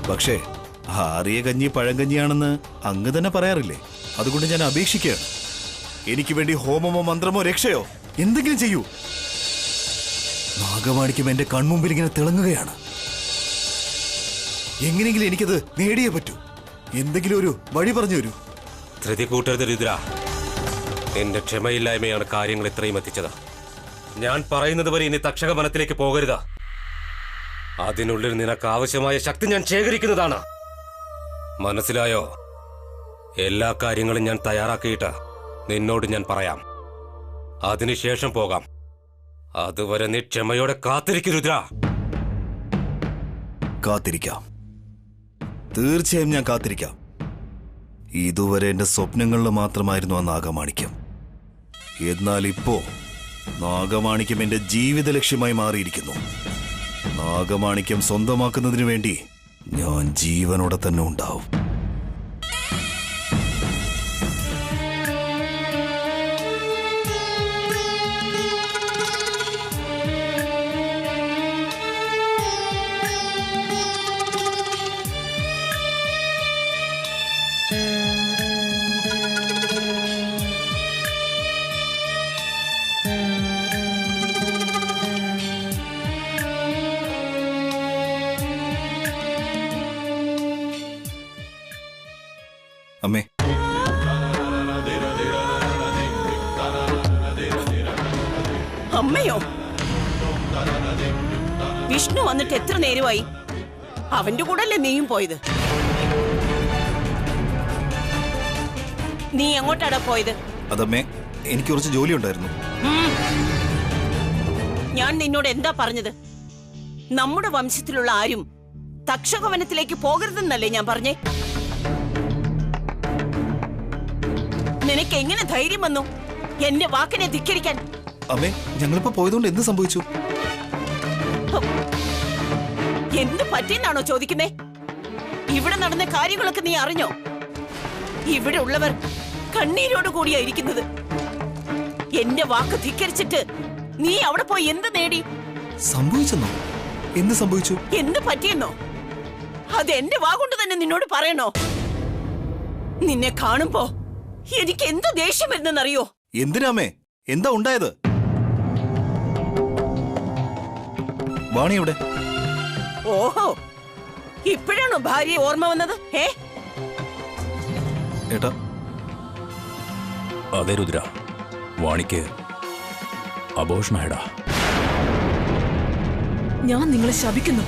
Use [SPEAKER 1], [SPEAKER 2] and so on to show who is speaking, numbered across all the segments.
[SPEAKER 1] പക്ഷേ ആറിയ കഞ്ഞി പഴങ്കഞ്ഞിയാണെന്ന് അങ്ങ് തന്നെ പറയാറില്ലേ? അതുകൊണ്ട് ഞാൻ അപേക്ഷിക്കുകയാണ്, എനിക്ക് വേണ്ടി ഹോമമോ മന്ത്രമോ രക്ഷയോ എന്തെങ്കിലും ചെയ്യൂ. നാഗമാണിക്യം എന്റെ കൺമുമ്പിൽ ഇങ്ങനെ തിളങ്ങുകയാണ്. എങ്ങനെയെങ്കിലും എനിക്കത് നേടിയേ പറ്റൂ. എന്തെങ്കിലും ഒരു വഴി പറഞ്ഞു തരൂ.
[SPEAKER 2] ധൃതി കൂട്ടരുത് രുദ്ര. എന്റെ ക്ഷമയില്ലായ്മയാണ് കാര്യങ്ങൾ ഇത്രയും എത്തിച്ചത്. ഞാൻ പറയുന്നത് വരെ ഇനി തക്ഷക വനത്തിലേക്ക് പോകരുത്. അതിനുള്ളിൽ നിനക്ക് ആവശ്യമായ ശക്തി ഞാൻ ശേഖരിക്കുന്നതാണ്. മനസ്സിലായോ? എല്ലാ കാര്യങ്ങളും ഞാൻ തയ്യാറാക്കിയിട്ട് നിന്നോട് ഞാൻ പറയാം. അതിനുശേഷം പോകാം. അതുവരെ നീ ക്ഷമയോടെ കാത്തിരിക്കും രുദ്ര.
[SPEAKER 1] കാത്തിരിക്കാം, തീർച്ചയായും ഞാൻ കാത്തിരിക്കാം. ഇതുവരെ എന്റെ സ്വപ്നങ്ങളിൽ മാത്രമായിരുന്നു ആ നാഗമാണിക്യം. എന്നാൽ ഇപ്പോ നാഗമാണിക്യം എന്റെ ജീവിത ലക്ഷ്യമായി മാറിയിരിക്കുന്നു. നാഗമാണിക്യം സ്വന്തമാക്കുന്നതിനു വേണ്ടി ഞാൻ ജീവനോടെ തന്നെ ഉണ്ടാവും. അമ്മേ,
[SPEAKER 3] അമ്മയോ? വിഷ്ണു വന്നിട്ട് എത്ര നേരമായി? അവന്റെ കൂടെ അല്ലേ നീയും പോയത്? നീ എങ്ങോട്ടാടാ പോയത്?
[SPEAKER 1] അതമ്മേ, എനിക്ക് കുറച്ച് ജോലി ഉണ്ടായിരുന്നു.
[SPEAKER 3] ഞാൻ നിന്നോട് എന്താ പറഞ്ഞത്? നമ്മുടെ വംശത്തിലുള്ള ആരും തക്ഷകവനത്തിലേക്ക് പോകരുതെന്നല്ലേ ഞാൻ പറഞ്ഞേ? നിനക്ക് എങ്ങനെ ധൈര്യം വന്നു എന്റെ വാക്കിനെ ധിക്കരിക്കാൻ?
[SPEAKER 1] അമ്മേ, ഞങ്ങളിപ്പോ പോയതുകൊണ്ട് എന്ത് സംഭവിച്ചു?
[SPEAKER 3] എന്ത് പറ്റിയെന്നാണോ ചോദിക്കുന്നേ? ഇവിടെ നടന്ന കാര്യങ്ങളൊക്കെ നീ അറിഞ്ഞോ? ഇവിടെ ഉള്ളവർ കണ്ണീരോട് കൂടിയായിരിക്കുന്നത്. എന്റെ വാക്ക് ധിക്കരിച്ചിട്ട് നീ അവിടെ പോയി എന്ത് നേടി?
[SPEAKER 1] സംഭവിച്ചെന്നോ? എന്ത് സംഭവിച്ചു?
[SPEAKER 3] എന്ത് പറ്റിയെന്നോ? അത് എന്റെ വാഗുകൊണ്ട് തന്നെ നിന്നോട് പറയണോ? നിന്നെ കാണുമ്പോ എനിക്ക് എന്ത് ദേഷ്യം വരുന്നെന്നറിയോ?
[SPEAKER 1] എന്തിനാമേ? എന്താ ഉണ്ടായത്? വാണി എവിടെ?
[SPEAKER 3] ഓഹോ, ഇപ്പോഴാണോ ഭാര്യയെ ഓർമ്മ വന്നത്?
[SPEAKER 1] ഏട്ടാ.
[SPEAKER 4] അതെ രുദ്ര, വാണിക്ക് അബോഷണായടാ.
[SPEAKER 5] ഞാൻ നിങ്ങളെ ശപിക്കുന്നു.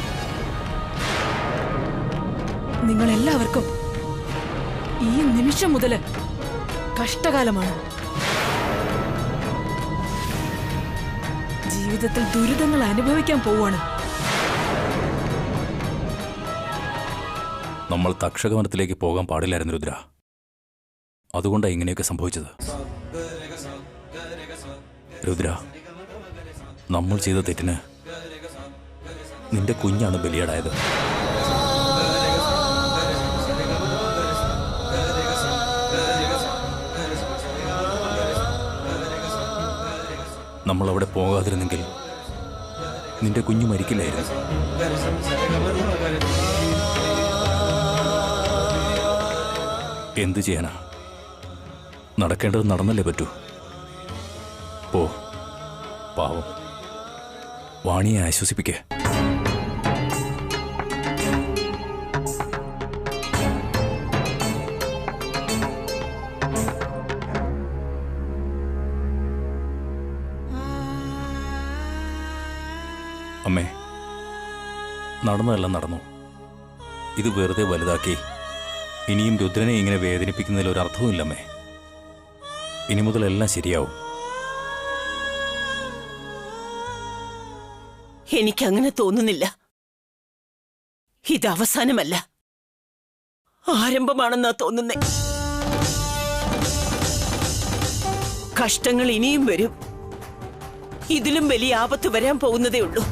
[SPEAKER 5] നിങ്ങളെല്ലാവർക്കും ഈ നിമിഷം മുതല് കഷ്ടകാലമാണ്. ജീവിതത്തിൽ ദുരിതങ്ങൾ അനുഭവിക്കാൻ പോവാണ്.
[SPEAKER 4] നമ്മൾ തക്ഷകവനത്തിലേക്ക് പോകാൻ പാടില്ലായിരുന്നു രുദ്ര. അതുകൊണ്ടാണ് ഇങ്ങനെയൊക്കെ സംഭവിച്ചത്. രുദ്ര, നമ്മൾ ചെയ്ത തെറ്റിന് നിന്റെ കുഞ്ഞാണ് ബലിയാടായത്. നമ്മൾ അവിടെ പോകാതിരുന്നെങ്കിൽ നിന്റെ കുഞ്ഞു മരിക്കില്ലായിരുന്നു. എന്തു ചെയ്യാനാ? നടക്കേണ്ടത് നടന്നല്ലേ പറ്റൂ. പോ, പാവം വാണിയെ ആശ്വസിപ്പിക്കേ. അമ്മേ, നടന്നതെല്ലാം നടന്നു. ഇത് വെറുതെ വലുതാക്കി ഇനിയും രുദ്രനെ ഇങ്ങനെ വേദനിപ്പിക്കുന്നതിൽ ഒരർത്ഥവുമില്ലമ്മേ. ഇനി മുതൽ എല്ലാം ശരിയാവും.
[SPEAKER 3] എനിക്കങ്ങനെ തോന്നുന്നില്ല. ഇത് അവസാനമല്ല, ആരംഭമാണെന്നാ തോന്നുന്നേ. കഷ്ടങ്ങൾ ഇനിയും വരും. ഇതിലും വലിയ ആപത്ത് വരാൻ പോകുന്നതേ ഉള്ളൂ.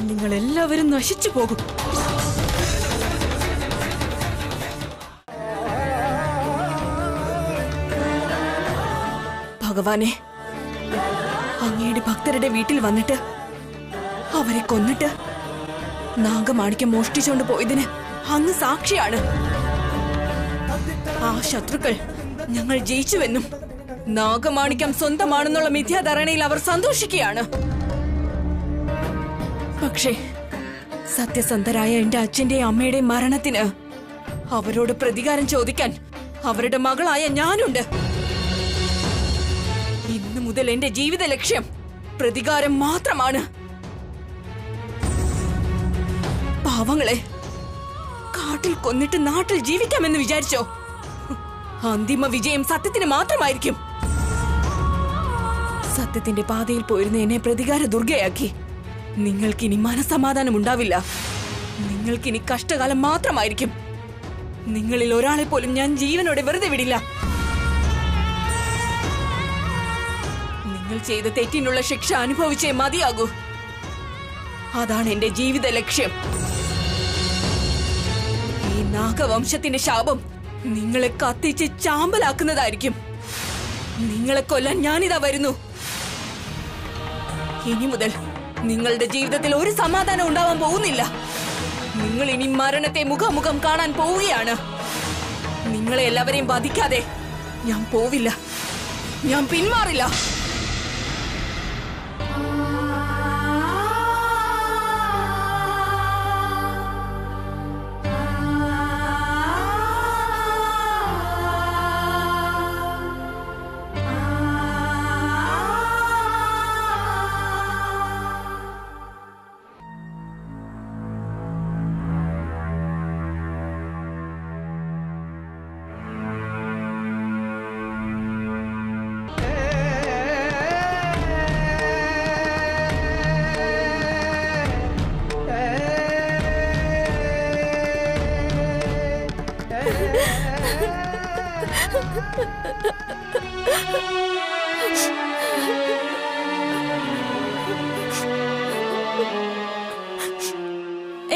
[SPEAKER 5] നിങ്ങളെല്ലാവരും നശിച്ചു പോകും. ഭഗവാനെ, അങ്ങയുടെ ഭക്തരുടെ വീട്ടിൽ വന്നിട്ട് അവരെ കൊന്നിട്ട് നാഗമാണിക്യം മോഷ്ടിച്ചുകൊണ്ട് പോയതിന് അങ്ങ് സാക്ഷിയാണ്. ആ ശത്രുക്കൾ ഞങ്ങൾ ജയിച്ചുവെന്നും നാഗമാണിക്യം സ്വന്തമാണെന്നുള്ള മിഥ്യാധാരണയിൽ അവർ സന്തോഷിക്കുകയാണ്. പക്ഷേ സത്യസന്ധരായ എന്റെ അച്ഛന്റെയും അമ്മയുടെയും മരണത്തിന് അവരോട് പ്രതികാരം ചോദിക്കാൻ അവരുടെ മകളായ ഞാനുണ്ട്. ഇന്നു മുതൽ എന്റെ ജീവിത ലക്ഷ്യം പ്രതികാരം മാത്രമാണ്. പാവങ്ങളെ കാട്ടിൽ കൊന്നിട്ട് നാട്ടിൽ ജീവിക്കാമെന്ന് വിചാരിച്ചോ? അന്തിമ വിജയം സത്യത്തിന് മാത്രമായിരിക്കും. സത്യത്തിന്റെ പാതയിൽ പോയിരുന്ന എന്നെ പ്രതികാര ദുർഗയാക്കി. നിങ്ങൾക്കിനി മനസമാധാനം ഉണ്ടാവില്ല. നിങ്ങൾക്കിനി കഷ്ടകാലം മാത്രമായിരിക്കും. നിങ്ങളിൽ ഒരാളെ പോലും ഞാൻ ജീവനോടെ വെറുതെ വിടില്ല. നിങ്ങൾ ചെയ്ത തെറ്റിനുള്ള ശിക്ഷ അനുഭവിച്ചേ മതിയാകൂ. അതാണ് എന്റെ ജീവിത ലക്ഷ്യം. ഈ നാഗവംശത്തിന്റെ ശാപം നിങ്ങളെ കത്തിച്ച് ചാമ്പലാക്കുന്നതായിരിക്കും. നിങ്ങളെ കൊല്ലാൻ ഞാനിതാ വരുന്നു. ഇനി മുതൽ നിങ്ങളുടെ ജീവിതത്തിൽ ഒരു സമാധാനം ഉണ്ടാവാൻ പോകുന്നില്ല. നിങ്ങൾ ഇനി മരണത്തെ മുഖാമുഖം കാണാൻ പോവുകയാണ്. നിങ്ങളെ എല്ലാവരെയും ബാധിക്കാതെ ഞാൻ പോവില്ല. ഞാൻ പിന്മാറില്ല.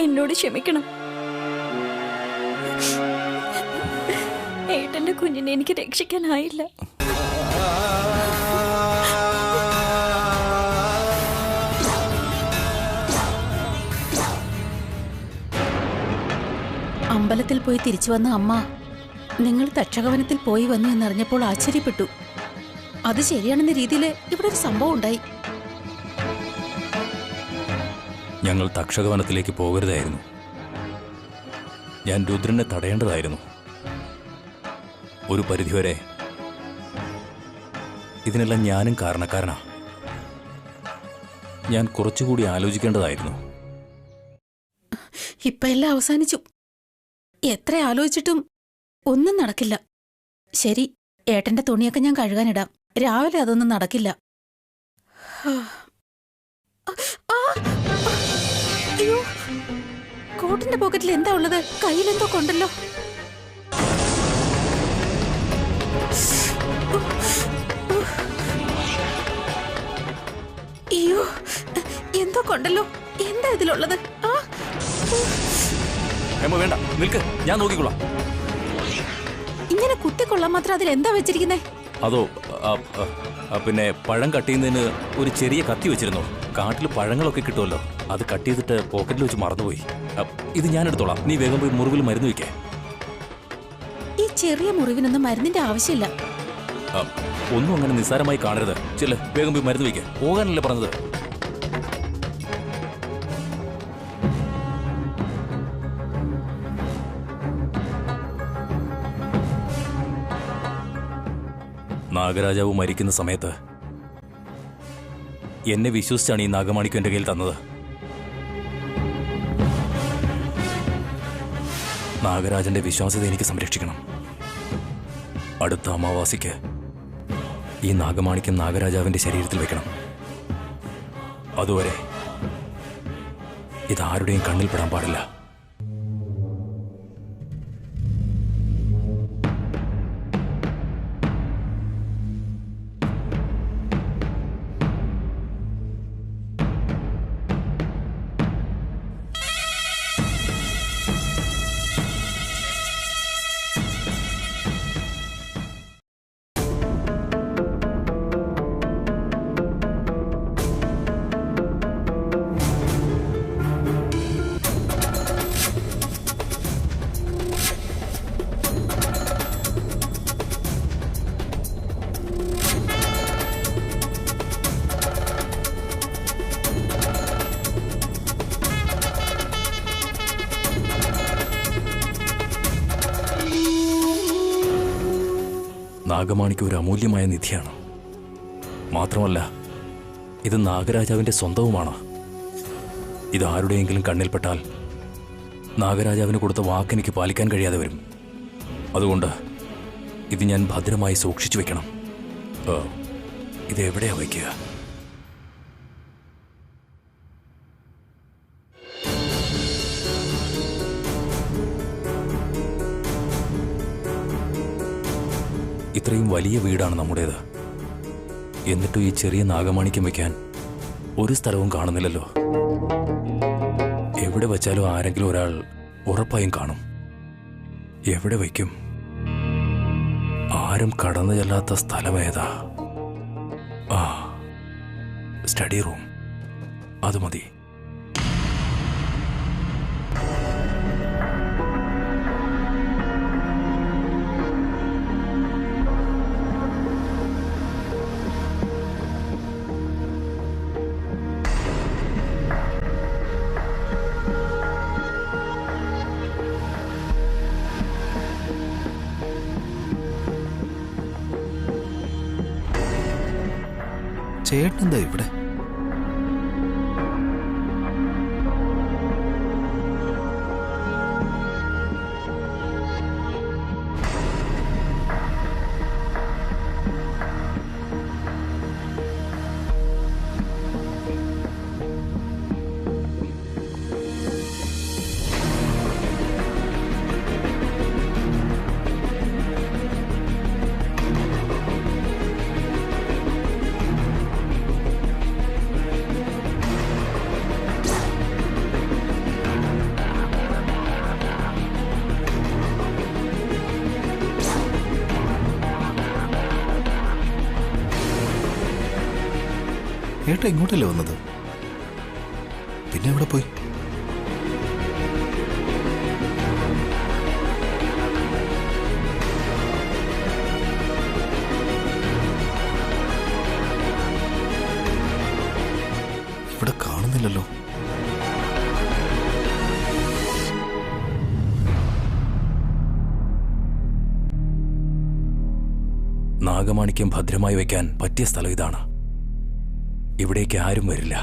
[SPEAKER 6] എന്നോട് ക്ഷമിക്കണം. ഏട്ടന്റെ കുഞ്ഞിനെ എനിക്ക് രക്ഷിക്കാനായില്ല.
[SPEAKER 7] അമ്പലത്തിൽ പോയി തിരിച്ചു വന്ന അമ്മ നിങ്ങൾ തക്ഷകവനത്തിൽ പോയി വന്നു എന്നറിഞ്ഞപ്പോൾ ആശ്ചര്യപ്പെട്ടു. അത് ശരിയാണെന്ന രീതിയിൽ ഇവിടെ ഒരു സംഭവം ഉണ്ടായി.
[SPEAKER 4] ഞങ്ങൾ തക്ഷകവനത്തിലേക്ക് പോകരുതായിരുന്നു. ഞാൻ രുദ്രനെ തടയേണ്ടതായിരുന്നു. ഒരു പരിധിവരെ ഇതിനെല്ലാം ഞാനും കാരണക്കാരനാ. ഞാൻ കുറച്ചുകൂടി ആലോചിക്കേണ്ടതായിരുന്നു.
[SPEAKER 7] ഇപ്പൊ എല്ലാം അവസാനിച്ചു. എത്ര ആലോചിച്ചിട്ടും ഒന്നും നടക്കില്ല. ശരി, ഏട്ടന്റെ തുണിയൊക്കെ ഞാൻ കഴുകാനിടാം. രാവിലെ അതൊന്നും നടക്കില്ല. അയ്യോ, കോട്ടിന്റെ പോക്കറ്റിൽ എന്താ ഉള്ളത്? കയ്യിലെന്തോ കൊണ്ടല്ലോ. അയ്യോ, എന്തോ കൊണ്ടല്ലോ. എന്താ ഇതിലുള്ളത്?
[SPEAKER 4] വേണ്ട, നിൽക്ക്, ഞാൻ നോക്കിക്കൊള്ളാം.
[SPEAKER 7] ഇങ്ങനെ കുത്തിക്കൊള്ളാൻ മാത്രം അതിൽ എന്താ വെച്ചിരിക്കുന്നേ?
[SPEAKER 4] അതോ പിന്നെ പഴം കട്ട് ചെയ്യുന്നതിന് ഒരു ചെറിയ കത്തി വെച്ചിരുന്നു. കാട്ടിൽ പഴങ്ങളൊക്കെ കിട്ടുമല്ലോ. അത് കട്ട് ചെയ്തിട്ട് പോക്കറ്റിൽ വെച്ച് മറന്നുപോയി. ഇത് ഞാൻ എടുത്തോളാം. നീ വേഗം പോയി മുറിവിൽ മരുന്ന് വയ്ക്കേ.
[SPEAKER 7] ഈ ചെറിയ മുറിവിനൊന്നും മരുന്നിന്റെ ആവശ്യമില്ല.
[SPEAKER 4] ഒന്നും അങ്ങനെ നിസ്സാരമായി കാണരുത്. ചെല്ല്, വേഗം പോയി മരുന്ന് വയ്ക്കേ. പോകാനല്ലേ പറഞ്ഞത്? നാഗരാജാവ് മരിക്കുന്ന സമയത്ത് എന്നെ വിശ്വസിച്ചാണ് ഈ നാഗമാണിക്യം എന്റെ കയ്യിൽ തന്നത്. നാഗരാജന്റെ വിശ്വാസ്യത എനിക്ക് സംരക്ഷിക്കണം. അടുത്ത അമാവാസിക്ക് ഈ നാഗമാണിക്യം നാഗരാജാവിന്റെ ശരീരത്തിൽ വെക്കണം. അതുവരെ ഇതാരുടെയും കണ്ണിൽ പെടാൻ പാടില്ല. നാഗമാണിക്യം ഒരു അമൂല്യമായ നിധിയാണ്. മാത്രമല്ല, ഇത് നാഗരാജാവിന്റെ സ്വന്തവുമാണ്. ഇത് ആരുടെയെങ്കിലും കണ്ണിൽപ്പെട്ടാൽ നാഗരാജാവിന് കൊടുത്ത വാക്കെനിക്ക് പാലിക്കാൻ കഴിയാതെ വരും. അതുകൊണ്ട് ഇത് ഞാൻ ഭദ്രമായി സൂക്ഷിച്ചു വെക്കണം. ഇതെവിടെയാ വയ്ക്കുക? ഇത്രയും വലിയ വീടാണ് നമ്മുടേത്. എന്നിട്ടും ഈ ചെറിയ നാഗമാണിക്യം വയ്ക്കാൻ ഒരു സ്ഥലവും കാണുന്നില്ലല്ലോ. എവിടെ വെച്ചാലും ആരെങ്കിലും ഒരാൾ ഉറപ്പായും കാണും. എവിടെ വയ്ക്കും? ആരും കടന്നു ചെല്ലാത്ത സ്ഥലമേതാ? ആ, സ്റ്റഡി റൂം. അത് മതി.
[SPEAKER 1] ചേട്ടനെന്താ ഇവിടെ? ഏട്ടാ ഇങ്ങോട്ടല്ലേ വന്നത്? പിന്നെ എവിടെ പോയി? ഇവിടെ കാണുന്നില്ലല്ലോ.
[SPEAKER 4] നാഗമാണിക്യം ഭദ്രമായി വയ്ക്കാൻ പറ്റിയ സ്ഥലം ഇതാണ്. ഇവിടേക്ക് ആരും വരില്ല.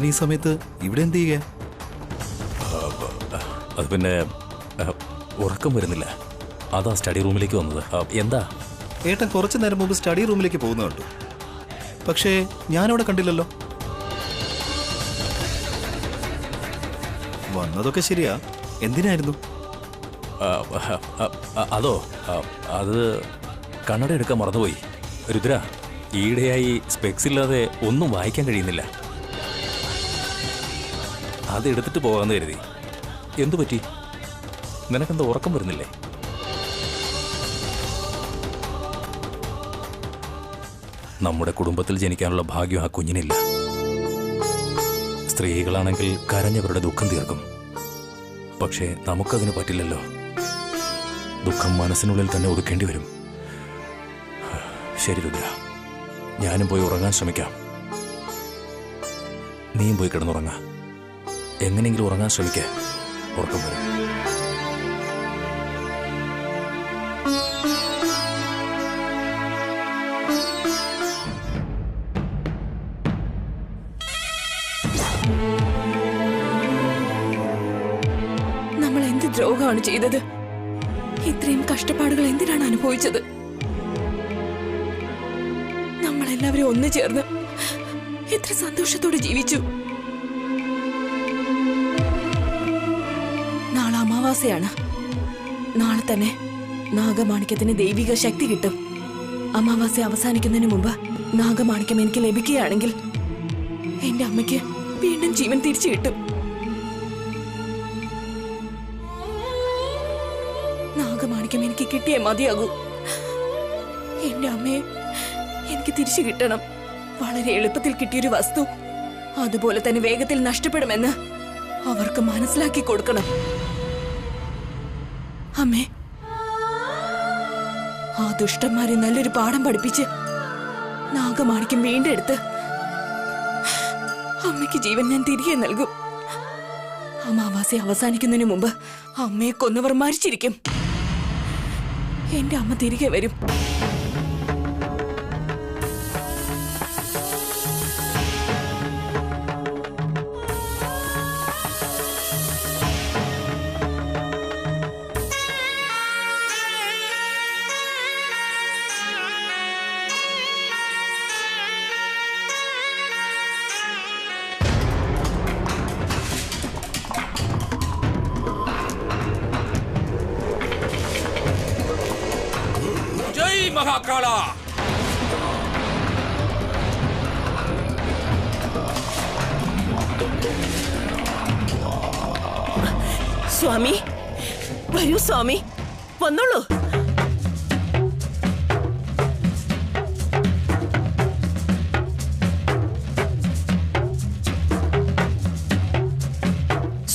[SPEAKER 1] ഈ സമയത്ത് ഇവിടെ എന്ത് ചെയ്യുക?
[SPEAKER 4] അത് പിന്നെ ഉറക്കം വരുന്നില്ല. അതാ സ്റ്റഡി റൂമിലേക്ക് വന്നത്. എന്താ?
[SPEAKER 1] ഏട്ടൻ കുറച്ചു നേരം മുമ്പ് സ്റ്റഡി റൂമിലേക്ക് പോകുന്ന കണ്ടു. പക്ഷേ ഞാനവിടെ കണ്ടില്ലല്ലോ. വന്നതൊക്കെ ശരിയാ, എന്തിനായിരുന്നു?
[SPEAKER 4] അതോ, അത് കണ്ണട എടുക്കാൻ മറന്നുപോയി. രുദ്ര, ഈയിടെയായി സ്പെക്സ് ഇല്ലാതെ ഒന്നും വായിക്കാൻ കഴിയുന്നില്ല. അത് എടുത്തിട്ട് പോകാമെന്ന് കരുതി. എന്തു പറ്റി? നിനക്കെന്താ ഉറക്കം വരുന്നില്ലേ? നമ്മുടെ കുടുംബത്തിൽ ജനിക്കാനുള്ള ഭാഗ്യം ആ കുഞ്ഞിനില്ല. സ്ത്രീകളാണെങ്കിൽ കരഞ്ഞവരുടെ ദുഃഖം തീർക്കും. പക്ഷേ നമുക്കതിന് പറ്റില്ലല്ലോ. ദുഃഖം മനസ്സിനുള്ളിൽ തന്നെ ഒതുക്കേണ്ടി വരും. ശരി രുദ്ര, ഞാനും പോയി ഉറങ്ങാൻ ശ്രമിക്കാം. നീയും പോയി കിടന്നുറങ്ങാം. എങ്ങനെയെങ്കിലും ഉറങ്ങാൻ ശ്രമിക്കുക. ഉറക്കം വരും.
[SPEAKER 5] മാത്രമാണ് ചെയ്തത്. ഇത്രയും കഷ്ടപ്പാടുകൾ എന്തിനാണ് അനുഭവിച്ചത്? നമ്മളെല്ലാവരും ഒന്നു ചേർന്ന് എത്ര സന്തോഷത്തോടെ ജീവിച്ചു. നാളെ അമാവാസയാണ്. നാളെ തന്നെ നാഗമാണിക്യത്തിന് ദൈവിക ശക്തി കിട്ടും. അമാവാസ അവസാനിക്കുന്നതിന് മുമ്പ് നാഗമാണിക്യം എനിക്ക് ലഭിക്കുകയാണെങ്കിൽ എന്റെ അമ്മയ്ക്ക് വീണ്ടും ജീവൻ തിരിച്ചു കിട്ടും. നാഗമാണിക്യം എനിക്ക് കിട്ടിയേ മതിയാകൂ. എന്റെ അമ്മയെ എനിക്ക് തിരിച്ചു കിട്ടണം. വളരെ എളുപ്പത്തിൽ കിട്ടിയൊരു വസ്തു അതുപോലെ തന്നെ വേഗത്തിൽ നഷ്ടപ്പെടുമെന്ന് അവർക്ക് മനസ്സിലാക്കി കൊടുക്കണം. അമ്മേ, ആ ദുഷ്ടന്മാരെ നല്ലൊരു പാഠം പഠിപ്പിച്ച് നാഗമാണിക്യം വീണ്ടെടുത്ത് അമ്മയ്ക്ക് ജീവൻ ഞാൻ തിരികെ നൽകും. അമാവാസ അവസാനിക്കുന്നതിന് മുമ്പ് അമ്മയെ കൊന്നവർ മരിച്ചിരിക്കും. എന്റെ അമ്മ തിരികെ വരും.
[SPEAKER 2] മഹാകാള,
[SPEAKER 3] സ്വാമി വരൂ, സ്വാമി വന്നോളൂ.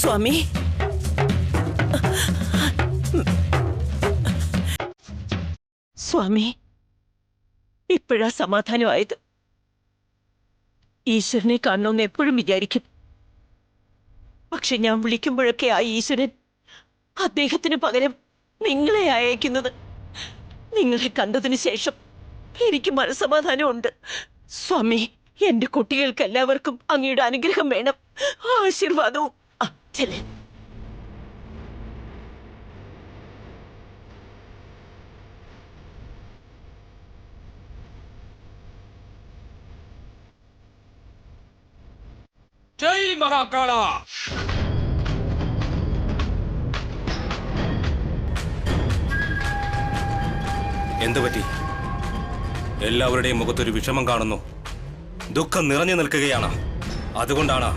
[SPEAKER 3] സ്വാമി, സ്വാമി ഇപ്പോഴാ സമാധാനമായത്. ഈശ്വരനെ കാണണമെന്ന് എപ്പോഴും വിചാരിക്കും. പക്ഷെ ഞാൻ വിളിക്കുമ്പോഴൊക്കെ ആ ഈശ്വരൻ അദ്ദേഹത്തിന് പകരം നിങ്ങളെ അയക്കുന്നത്. നിങ്ങളെ കണ്ടതിന് ശേഷം എനിക്ക് മനസ്സമാധാനമുണ്ട്. സ്വാമി, എന്റെ കുട്ടികൾക്ക് എല്ലാവർക്കും അങ്ങയുടെ അനുഗ്രഹം വേണം, ആശീർവാദവും. ചെല്ലേ.
[SPEAKER 2] ജയ് മഹാകാള. എന്തുപറ്റി? എല്ലാവരുടെയും മുഖത്തൊരു വിഷമം കാണുന്നു. ദുഃഖം നിറഞ്ഞു നിൽക്കുകയാണ്. അതുകൊണ്ടാണ്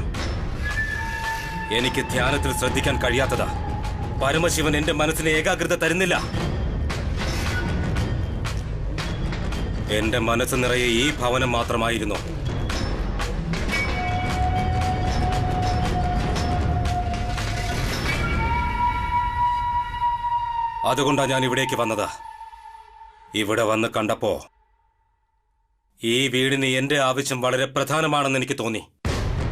[SPEAKER 2] എനിക്ക് ധ്യാനത്തിൽ ശ്രദ്ധിക്കാൻ കഴിയാത്തത്. പരമശിവൻ എന്റെ മനസ്സിന് ഏകാഗ്രത തരുന്നില്ല. എന്റെ മനസ്സ് നിറയെ ഈ ഭവനം മാത്രമായിരുന്നു. അതുകൊണ്ടാണ് ഞാൻ ഇവിടേക്ക് വന്നത്. ഇവിടെ വന്ന് കണ്ടപ്പോ ഈ വീടിന് എന്റെ ആവശ്യം വളരെ പ്രധാനമാണെന്ന് എനിക്ക് തോന്നി.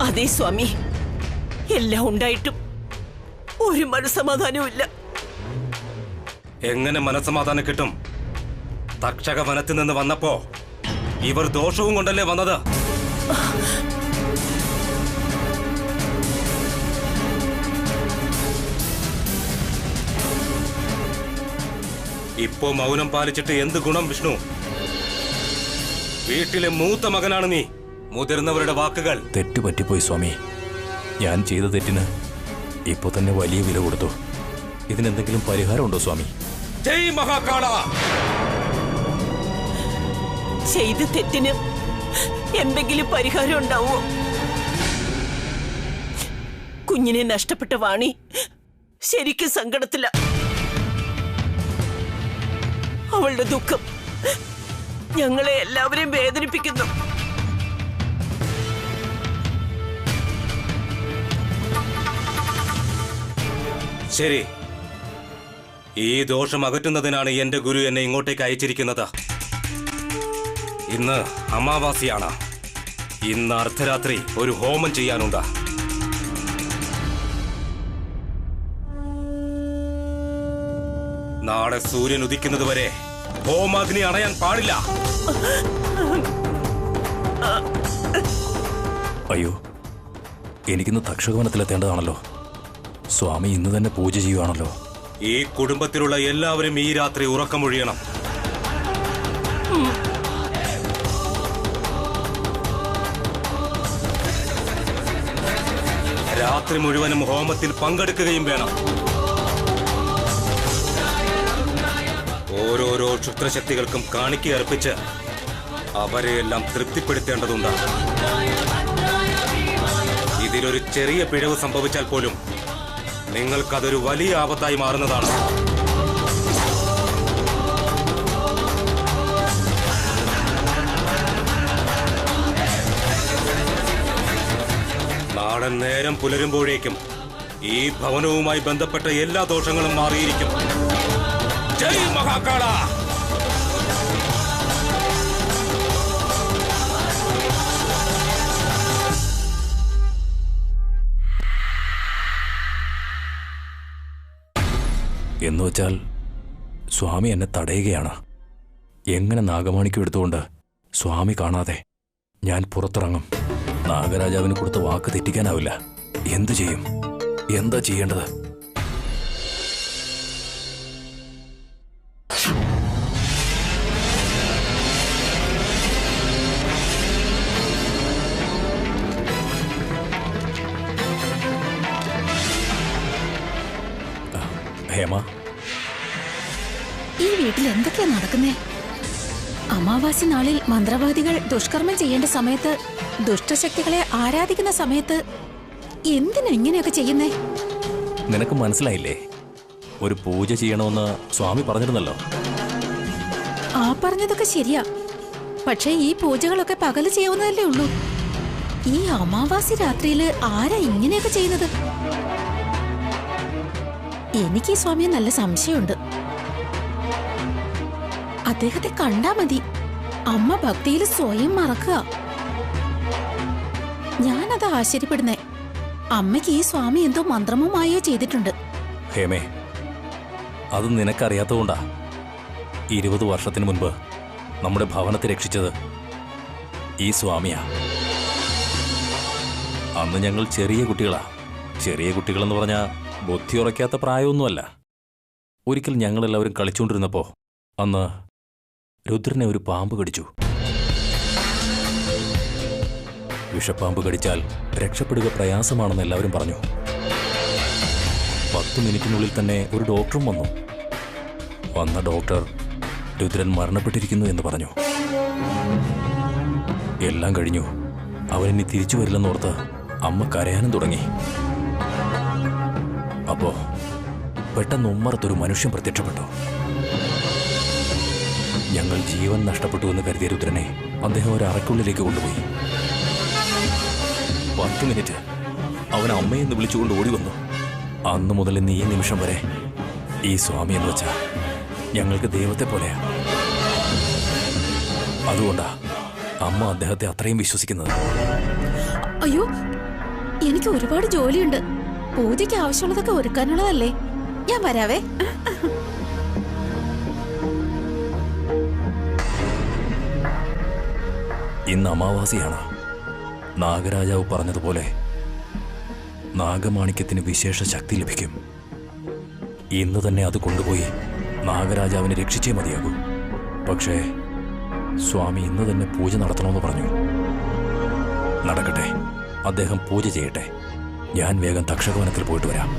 [SPEAKER 3] അതെ സ്വാമി, എല്ലാം ഉണ്ടായിട്ടും ഒരു മനസ്സമാധാനവും ഇല്ല.
[SPEAKER 2] എങ്ങനെ മനസ്സമാധാനം കിട്ടും? തക്ഷക വനത്തിൽ നിന്ന് വന്നപ്പോ ഇവർ ദോഷവും കൊണ്ടല്ലേ വന്നത്. ഇപ്പോ മൗനം പാലിച്ചിട്ട് എന്ത് ഗുണം വിഷ്ണു? വീട്ടിലെ മൂത്ത മകനാണ് നീ. മുതിർന്നവരുടെ വാക്കുകൾ.
[SPEAKER 4] തെറ്റ് പറ്റിപ്പോയി സ്വാമി. ഞാൻ ചെയ്ത തെറ്റിന് ഇപ്പോ തന്നെ വലിയ വില കൊടുത്തു. ഇതിനെന്തെങ്കിലും പരിഹാരമുണ്ടോ സ്വാമി?
[SPEAKER 2] ജയ് മഹാകാള.
[SPEAKER 3] ചെയ്ത തെറ്റിന് എന്തെങ്കിലും പരിഹാരം ഉണ്ടാവോ? കുഞ്ഞിനെ നഷ്ടപ്പെട്ട വാണി ശരിക്കും സങ്കടത്തില. അവളുടെ ദുഃഖം ഞങ്ങളെ എല്ലാവരെയും വേദനിപ്പിക്കുന്നു.
[SPEAKER 2] ശരി, ഈ ദോഷം അകറ്റുന്നതിനാണ് എന്റെ ഗുരു എന്നെ ഇങ്ങോട്ടേക്ക് അയച്ചിരിക്കുന്നത്. ഇന്ന് അമാവാസിയാണ്. ഇന്ന് അർദ്ധരാത്രി ഒരു ഹോമം ചെയ്യാനുണ്ട്. നാളെ സൂര്യൻ ഉദിക്കുന്നതുവരെ ഹോമാഗ്നി അണയാൻ പാടില്ല.
[SPEAKER 4] അയ്യോ, എനിക്കിന്ന് തക്ഷകവനത്തിലെത്തേണ്ടതാണല്ലോ. സ്വാമി ഇന്ന് തന്നെ പൂജ ചെയ്യുവാണല്ലോ.
[SPEAKER 2] ഈ കുടുംബത്തിലുള്ള എല്ലാവരും ഈ രാത്രി ഉറക്കമൊഴിയണം. രാത്രി മുഴുവനും ഹോമത്തിൽ പങ്കെടുക്കുകയും വേണം. ഓരോരോ ക്ഷുദ്രശക്തികൾക്കും കാണിക്ക അർപ്പിച്ച് അവരെയെല്ലാം തൃപ്തിപ്പെടുത്തേണ്ടതുണ്ട്. ഇതിലൊരു ചെറിയ പിഴവ് സംഭവിച്ചാൽ പോലും നിങ്ങൾക്കതൊരു വലിയ ആപത്തായി മാറുന്നതാണ്. നാളെ നേരം പുലരുമ്പോഴേക്കും ഈ ഭവനവുമായി ബന്ധപ്പെട്ട എല്ലാ ദോഷങ്ങളും മാറിയിരിക്കും. ജയ് മഹാകാള!
[SPEAKER 4] എന്നുവെച്ചാൽ സ്വാമി എന്നെ തടയുകയാണ്. എങ്ങനെ നാഗമാണിക്യം എടുത്തുകൊണ്ട് സ്വാമി കാണാതെ ഞാൻ പുറത്തിറങ്ങും? നാഗരാജാവിന് കൊടുത്ത വാക്ക് തെറ്റിക്കാനാവില്ല. എന്തു ചെയ്യും? എന്താ ചെയ്യേണ്ടത്? ഹേമ,
[SPEAKER 7] ഈ വീട്ടിൽ എന്തൊക്കെയാ നടക്കുന്നേ? അമാവാസി നാളിൽ മന്ത്രവാദികൾ ദുഷ്കർമ്മം ചെയ്യേണ്ട സമയത്ത്, ദുഷ്ടശക്തികളെ ആരാധിക്കുന്ന സമയത്ത് എന്തിനാ ഇങ്ങനെയൊക്കെ ചെയ്യുന്നേ?
[SPEAKER 4] നിനക്ക് മനസ്സിലായില്ലേ? ഒരു പൂജ ചെയ്യണമെന്ന് സ്വാമി പറഞ്ഞിരുന്നല്ലോ.
[SPEAKER 7] ആ പറഞ്ഞതൊക്കെ ശരിയാ. പക്ഷേ ഈ പൂജകളൊക്കെ പകല് ചെയ്യാവുന്നതല്ലേ ഉള്ളൂ. ഈ അമാവാസി രാത്രിയില് ആരാ ഇങ്ങനെയൊക്കെ ചെയ്യുന്നത്? എനിക്ക് ഈ സ്വാമിയെ നല്ല സംശയമുണ്ട്. അദ്ദേഹത്തെ കണ്ടാ മതി അമ്മ ഭക്തിയിൽ സ്വയം മറക്കുക. ഞാനത് ആശ്ചര്യപ്പെടുന്നേ. അമ്മയ്ക്ക് ഈ സ്വാമി എന്തോ മന്ത്രമോ മായോ ചെയ്തിട്ടുണ്ട്.
[SPEAKER 4] ഹേമേ, അത് നിനക്കറിയാത്തതുകൊണ്ടാ. 20 വർഷത്തിന് മുൻപ് നമ്മുടെ ഭവനത്തെ രക്ഷിച്ചത് ഈ സ്വാമിയാ. അന്ന് ഞങ്ങൾ ചെറിയ കുട്ടികളാ. ചെറിയ കുട്ടികളെന്ന് പറഞ്ഞാൽ ബുദ്ധി ഉറയ്ക്കാത്ത പ്രായമൊന്നുമല്ല. ഒരിക്കൽ ഞങ്ങളെല്ലാവരും കളിച്ചുകൊണ്ടിരുന്നപ്പോ അന്ന് രുദ്രനെ ഒരു പാമ്പ് കടിച്ചു. വിഷപ്പാമ്പ് കടിച്ചാൽ രക്ഷപ്പെടുക പ്രയാസമാണെന്ന് എല്ലാവരും പറഞ്ഞു. 10 മിനിറ്റിനുള്ളിൽ തന്നെ ഒരു ഡോക്ടറും വന്നു. വന്ന ഡോക്ടർ രുദ്രൻ മരണപ്പെട്ടിരിക്കുന്നു എന്ന് പറഞ്ഞു. എല്ലാം കഴിഞ്ഞു. അവനിനി തിരിച്ചു വരില്ലെന്നോർത്ത് അമ്മ കരയാനും തുടങ്ങി. അപ്പോ പെട്ടെന്ന് ഉമ്മറത്തൊരു മനുഷ്യൻ പ്രത്യക്ഷപ്പെട്ടു. ഞങ്ങൾ ജീവൻ നഷ്ടപ്പെട്ടു എന്ന് കരുതിയ രുദ്രനെ അദ്ദേഹം ഒരു അറയ്ക്കുള്ളിലേക്ക് കൊണ്ടുപോയി. 10 മിനിറ്റ് അവൻ അമ്മയെന്ന് വിളിച്ചുകൊണ്ട് ഓടി വന്നു. അന്നു മുതൽ ഇന്ന് ഈ നിമിഷം വരെ ഈ സ്വാമി എന്ന് വെച്ചാൽ ഞങ്ങൾക്ക് ദൈവത്തെ പോലെയാ. അതുകൊണ്ടാ അമ്മ അദ്ദേഹത്തെ അത്രയും വിശ്വസിക്കുന്നത്.
[SPEAKER 7] അയ്യോ, എനിക്ക് ഒരുപാട് ജോലിയുണ്ട്. പൂജയ്ക്ക് ആവശ്യമുള്ളതൊക്കെ ഒരുക്കാനുള്ളതല്ലേ. ഞാൻ വരാവേ.
[SPEAKER 4] ഇന്ന് അമാവാസിയാണ്. നാഗരാജാവ് പറഞ്ഞതുപോലെ നാഗമാണിക്യത്തിന് വിശേഷ ശക്തി ലഭിക്കും. ഇന്ന് തന്നെ അത് കൊണ്ടുപോയി നാഗരാജാവിനെ രക്ഷിച്ചേ മതിയാകൂ. പക്ഷേ സ്വാമി ഇന്ന് തന്നെ പൂജ നടത്തണമെന്ന് പറഞ്ഞു. നടക്കട്ടെ, അദ്ദേഹം പൂജ ചെയ്യട്ടെ. ഞാൻ വേഗം തക്ഷകവനത്തിൽ പോയിട്ട് വരാം.